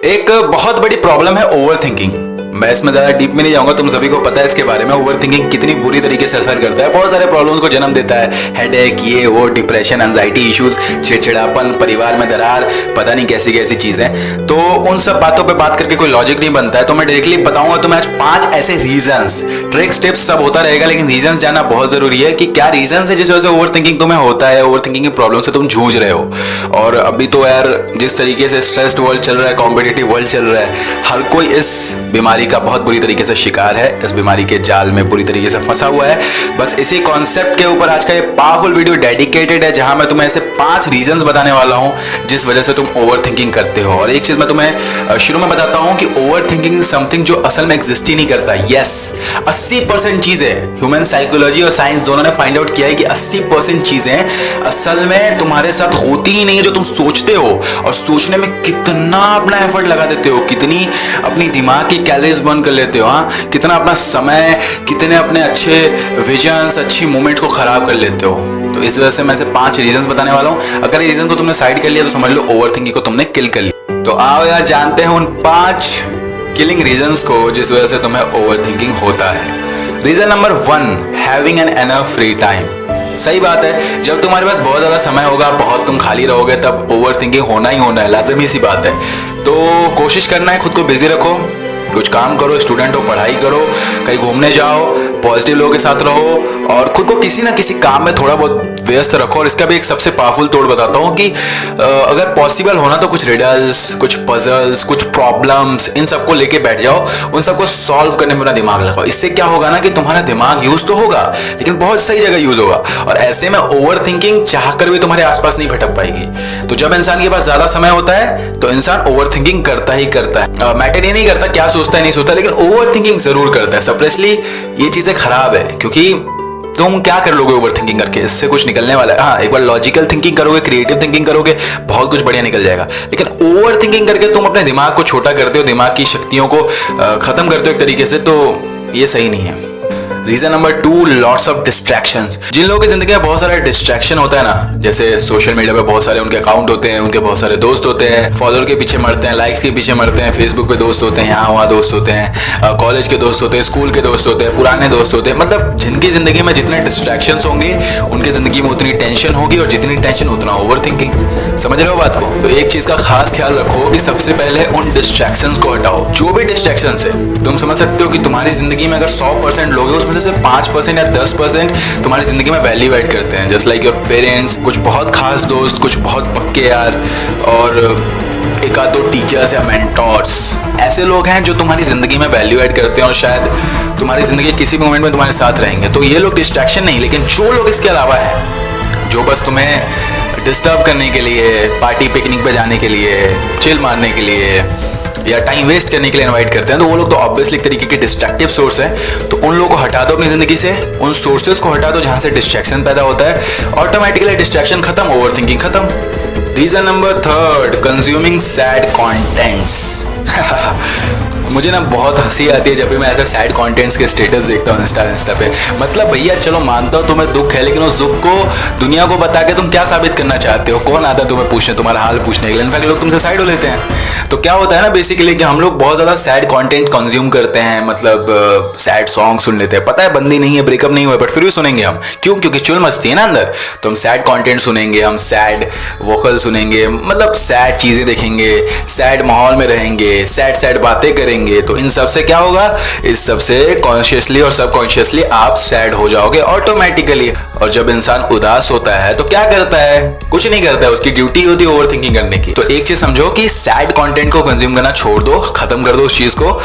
एक बहुत बड़ी प्रॉब्लम है ओवर थिंकिंग। मैं इसमें ज्यादा डीप में नहीं जाऊंगा, तुम सभी को पता है इसके बारे में ओवर थिंकिंग कितनी बुरी तरीके से असर करता है, बहुत सारे प्रॉब्लम्स को जन्म देता है। हेडेक, ये वो, डिप्रेशन, एंजाइटी इश्यूज, चिड़चिड़ापन, परिवार में दरार, पता नहीं कैसी कैसी चीजें। तो उन सब बातों पे बात करके कोई लॉजिक नहीं बनता है। तो मैं डायरेक्टली बताऊंगा तुम्हें आज 5 ऐसे रीजंस, ट्रिक्स, टिप्स सब होता रहेगा, लेकिन रीजंस जानना बहुत जरूरी है कि क्या रीजंस है जिस वजह से ओवर थिंकिंग तुम्हें होता है, ओवर थिंकिंग की प्रॉब्लम से तुम जूझ रहे हो। और अभी तो यार जिस तरीके से स्ट्रेस्ड वर्ल्ड चल रहा है, कॉम्पिटिटिव वर्ल्ड चल रहा है, हर कोई इस बीमारी का बहुत बुरी तरीके से शिकार है, इस बीमारी के जाल में बुरी तरीके से फंसा हुआ है। बस इसी कॉन्सेप्ट के ऊपर आज का ये पावरफुल वीडियो डेडिकेटेड है, जहां मैं तुम्हें ऐसे 5 रीजंस बताने वाला हूं जिस वजह से तुम ओवर थिंकिंग करते हो। और एक चीज मैं तुम्हें शुरू में बताता हूं कि ओवर थिंकिंग इज समथिंग जो असल में एग्जिस्ट ही नहीं करता। यस, 80% चीजें ह्यूमन साइकोलॉजी और साइंस दोनों ने फाइंड आउट किया है कि 80% चीजें असल में तुम्हारे साथ होती ही नहीं है जो तुम सोचते हो। और सोचने में कितना अपना एफर्ट लगा देते हो, कितनी अपनी दिमाग की कैलोरीज बर्न कर लेते हो, हाँ, कितना अपना समय, कितने अपने अच्छे विजन्स, अच्छी मोमेंट्स को खराब कर लेते हो। तो इस वजह से मैं ऐसे 5 रीजंस बताने वाला हूं। अगर ये रीजन को तुमने साइड कर लिया तो समझ लो ओवर थिंकिंग को तुमने किल कर लिया। तो आओ यार जानते हैं उन 5 किलिंग रीजंस को जिस वजह से तुम्हें ओवर थिंकिंग होता है। Reason number 1, having an enough free time. सही बात है, जब तुम्हारे पास बहुत ज्यादा समय होगा, बहुत तुम खाली रहोगे, तब ओवर थिंकिंग होना ही होना है, लाजमी सी बात है। तो कोशिश करना है खुद को बिजी रखो, कुछ काम करो, स्टूडेंट हो पढ़ाई करो, कहीं घूमने जाओ, पॉजिटिव लोगों के साथ रहो और खुद को किसी ना किसी काम में थोड़ा बहुत व्यस्त रखो। और इसका भी एक सबसे पावरफुल तोड़ बताता हूँ कि अगर पॉसिबल होना तो कुछ रिडल्स, कुछ पजल्स, कुछ प्रॉब्लम्स, इन सबको लेके बैठ जाओ, उन सबको सॉल्व करने में अपना दिमाग लगाओ। इससे क्या होगा ना कि तुम्हारा दिमाग यूज तो होगा लेकिन बहुत सही जगह यूज होगा, और ऐसे में ओवर थिंकिंग चाहकर भी तुम्हारे आसपास नहीं भटक पाएगी। तो जब इंसान के पास ज्यादा समय होता है तो इंसान ओवर थिंकिंग करता ही करता है। मैटर ये नहीं करता क्या सोचता है नहीं सोचता, लेकिन ओवर थिंकिंग जरूर करता है। सप्रेसली ये चीजें खराब है, क्योंकि तुम क्या कर लोगे ओवर थिंकिंग करके, इससे कुछ निकलने वाला है। हाँ, एक बार लॉजिकल थिंकिंग करोगे, क्रिएटिव थिंकिंग करोगे, बहुत कुछ बढ़िया निकल जाएगा। लेकिन ओवर थिंकिंग करके तुम अपने दिमाग को छोटा करते हो, दिमाग की शक्तियों को खत्म करते हो एक तरीके से, तो ये सही नहीं है। Reason number 2, lots of distractions. जिन लोगों की जिंदगी में बहुत सारा डिस्ट्रैक्शन होता है ना, जैसे सोशल मीडिया पे बहुत सारे उनके अकाउंट होते हैं, उनके बहुत सारे दोस्त होते हैं, फॉलोअर के पीछे मरते हैं, लाइक्स के पीछे मरते हैं, फेसबुक पे दोस्त होते हैं, यहाँ वहाँ दोस्त होते हैं, कॉलेज के दोस्त होते हैं, स्कूल के दोस्त होते हैं, पुराने दोस्त होते हैं। मतलब जिनकी जिंदगी में जितने डिस्ट्रैक्शंस होंगे उनकी जिंदगी में उतनी टेंशन होगी, और जितनी टेंशन उतना ओवर थिंकिंग। समझ रहे हो बात को? तो एक चीज का खास ख्याल रखो कि सबसे पहले उन डिस्ट्रैक्शंस को हटाओ। जो भी डिस्ट्रैक्शंस है, तुम समझ सकते हो कि तुम्हारी जिंदगी में अगर 100% लोग हैं, उसमें से 5% या 10% तुम्हारी जिंदगी में वैल्यू ऐड करते हैं, जस्ट लाइक योर पेरेंट्स, कुछ बहुत खास दोस्त, कुछ बहुत पक्के यार, और एक आध 2 टीचर्स या मेंटोर्स। ऐसे लोग हैं जो तुम्हारी जिंदगी में वैल्यू ऐड करते हैं और शायद तुम्हारी जिंदगी के किसी भी मोमेंट में तुम्हारे साथ रहेंगे। तो ये लोग डिस्ट्रैक्शन नहीं, लेकिन जो लोग इसके अलावा हैं, जो बस तुम्हें डिस्टर्ब करने के लिए, पार्टी पिकनिक पे जाने के लिए, चिल मारने के लिए या टाइम वेस्ट करने के लिए इनवाइट करते हैं, तो वो लोग तो ऑब्वियसली एक तरीके के डिस्ट्रक्टिव सोर्स है। तो उन लोगों को हटा दो अपनी जिंदगी से, उन सोर्सेज को हटा दो जहां से डिस्ट्रैक्शन पैदा होता है। ऑटोमेटिकली डिस्ट्रैक्शन खत्म, ओवर थिंकिंग खत्म। Reason number 3, consuming sad contents. मुझे ना बहुत हंसी आती है जब भी मैं ऐसे सैड कंटेंट्स के स्टेटस देखता हूँ इंस्टा पे। मतलब भैया चलो मानता हूँ तुम्हें दुख है, लेकिन उस दुख को दुनिया को बता के तुम क्या साबित करना चाहते हो? कौन आता है तुम्हें पूछने, तुम्हारा हाल पूछने के लिए? इनफैक्ट लोग तुमसे साइड हो लेते हैं। तो क्या होता है ना बेसिकली कि हम लोग बहुत ज्यादा सैड कंटेंट कंज्यूम करते हैं, मतलब सैड सॉन्ग सुन लेते हैं। पता है बंदी नहीं है, ब्रेकअप नहीं हुआ, बट फिर भी सुनेंगे हम। क्यों? क्योंकि चुल मस्ती है ना अंदर। तो हम सैड कंटेंट सुनेंगे, हम सैड वोकल सुनेंगे, मतलब सैड चीजें देखेंगे, सैड माहौल में रहेंगे, सैड बातें करेंगे। तो इन सब से क्या होगा? इस सब से कॉन्शियसली और सबकॉन्शियसली आप सैड हो जाओगे ऑटोमेटिकली। और जब इंसान उदास होता है तो क्या करता है? कुछ नहीं करता है, उसकी ड्यूटी होती है ओवर थिंकिंग करने की। तो एक चीज समझो कि सैड कंटेंट को कंज्यूम करना छोड़ दो, खत्म कर दो उस चीज को।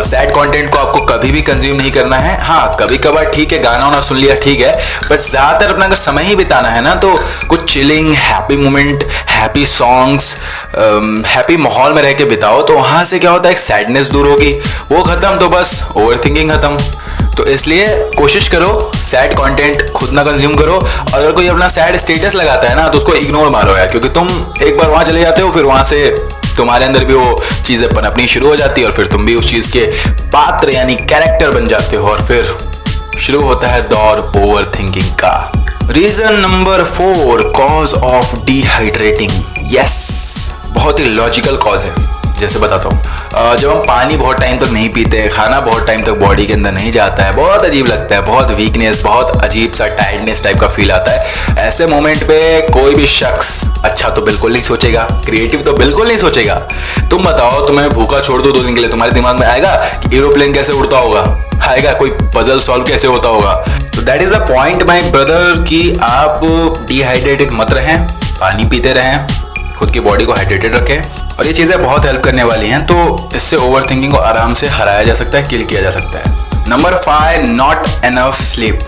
सैड कंटेंट को आपको कभी भी कंज्यूम नहीं करना है। हाँ, कभी कभार ठीक है, गाना वाना सुन लिया ठीक है, बट ज्यादातर अपना अगर समय ही बिताना है ना, तो कुछ chilling, happy moment, happy songs, happy माहौल में रह के बिताओ। तो वहां से क्या होता है, एक सैडनेस दूर होगी, वो खत्म, तो बस ओवर थिंकिंग खत्म। तो इसलिए कोशिश करो सैड कंटेंट खुद ना कंज्यूम करो। और अगर कोई अपना सैड स्टेटस लगाता है ना, तो उसको इग्नोर मारो यार, क्योंकि तुम एक बार वहां चले जाते हो, फिर वहां से तुम्हारे अंदर भी वो चीजें पनपनी शुरू हो जाती है, और फिर तुम भी उस चीज के पात्र यानी कैरेक्टर बन जाते हो, और फिर शुरू होता है दौर ओवर थिंकिंग का। Reason number 4, cause of dehydrating. Yes, बहुत ही लॉजिकल कॉज है। जैसे बताता हूँ, जब हम पानी बहुत टाइम तक नहीं पीते, खाना बहुत टाइम तक बॉडी के अंदर नहीं जाता है, बहुत अजीब लगता है, बहुत वीकनेस, बहुत अजीब सा टायर्डनेस टाइप का फील आता है। ऐसे मोमेंट पे कोई भी शख्स अच्छा तो बिल्कुल नहीं सोचेगा, क्रिएटिव तो बिल्कुल नहीं सोचेगा। तुम बताओ, तुम्हें भूखा छोड़ दो 2 दिन के लिए, तुम्हारे दिमाग में आएगा कि एरोप्लेन कैसे उड़ता होगा? आएगा? कोई पजल सॉल्व कैसे होता होगा? तो that is a point my brother कि आप डिहाइड्रेटेड मत रहें, पानी पीते रहें, खुद की बॉडी को हाइड्रेटेड रखें, और ये चीज़ें बहुत हेल्प करने वाली हैं। तो इससे ओवर थिंकिंग को आराम से हराया जा सकता है, किल किया जा सकता है। Number 5, not enough sleep.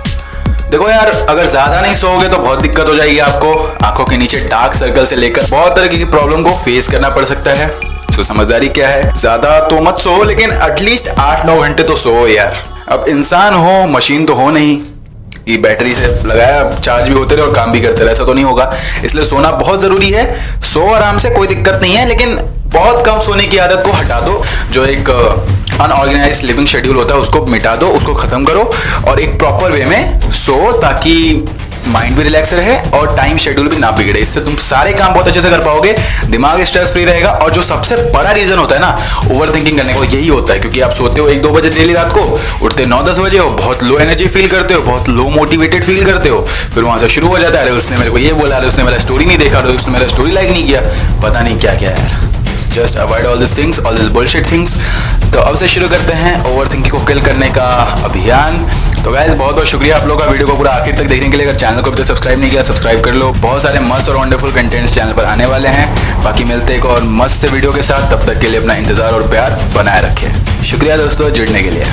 देखो यार, अगर ज़्यादा नहीं सोओगे तो बहुत दिक्कत हो जाएगी आपको। आंखों के नीचे डार्क सर्कल से लेकर बहुत तरह की प्रॉब्लम को फेस करना पड़ सकता है। तो समझदारी क्या है, ज़्यादा तो मत सो, लेकिन एटलीस्ट 8-9 घंटे तो सो यार। अब इंसान हो, मशीन तो हो नहीं कि बैटरी से लगाया, चार्ज भी होते रहे और काम भी करते रहे, ऐसा तो नहीं होगा। इसलिए सोना बहुत ज़रूरी है। सो आराम से, कोई दिक्कत नहीं है, लेकिन बहुत कम सोने की आदत को हटा दो। जो एक अनऑर्गेनाइज स्लीपिंग शेड्यूल होता है उसको मिटा दो, उसको ख़त्म करो, और एक प्रॉपर वे में सो, ताकि माइंड भी रिलैक्स रहे और टाइम शेड्यूल भी ना बिगड़े। इससे तुम सारे काम बहुत अच्छे से कर पाओगे, दिमाग स्ट्रेस फ्री रहेगा। और जो सबसे बड़ा रीज़न होता है ना ओवर थिंकिंग करने का, यही होता है क्योंकि आप सोते हो 1-2 बजे डेली रात को, उठते 9-10 बजे हो, बहुत लो एनर्जी फील करते हो, बहुत लो मोटिवेटेड फील करते हो। फिर वहाँ से शुरू हो जाता है, अरे उसने मेरे को ये बोला, अरे उसने मेरा स्टोरी नहीं देखा, अरे उसने मेरा स्टोरी लाइक नहीं किया, पता नहीं क्या क्या यार। Just avoid all this things, all this bullshit things. तो अब से शुरू करते हैं ओवर थिंकिंग को किल करने का अभियान। तो गाइस, बहुत बहुत शुक्रिया आप लोगों का वीडियो को पूरा आखिर तक देखने के लिए। अगर चैनल को अभी तक सब्सक्राइब नहीं किया, सब्सक्राइब कर लो। बहुत सारे मस्त और वंडरफुल कंटेंट्स चैनल पर आने वाले हैं। बाकी मिलते हैं एक और मस्त से वीडियो के साथ, तब तक के लिए अपना इंतजार और प्यार बनाए रखें। शुक्रिया दोस्तों जुड़ने के लिए।